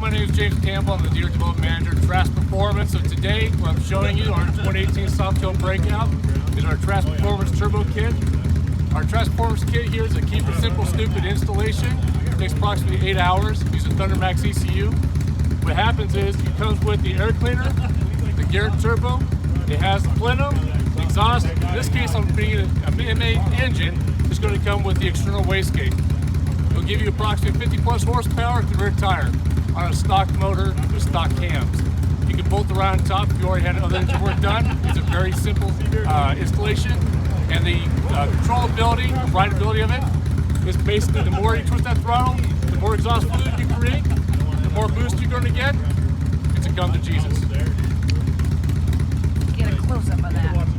my name is James Campbell. I'm the Dealer Development Manager at Trask Performance. So today, what I'm showing you, our 2018 Softail Breakout is our Trask Performance Turbo Kit. Our Trask Performance Kit here is a keep it simple, stupid installation. It takes approximately 8 hours. It uses Thundermax ECU. What happens is it comes with the air cleaner, the Garrett Turbo. It has the plenum, the exhaust. In this case, I'm bringing a M8 engine. It's going to come with the external wastegate. It'll give you approximately 50 plus horsepower at the rear tire on a stock motor with stock cams. You can bolt the rod on top if you already had other engine work done. It's a very simple installation, and the controllability, rideability of it is basically the more you twist that throttle, the more exhaust fluid you create, the more boost you're going to get. It's a come to Jesus. Get a close up of that.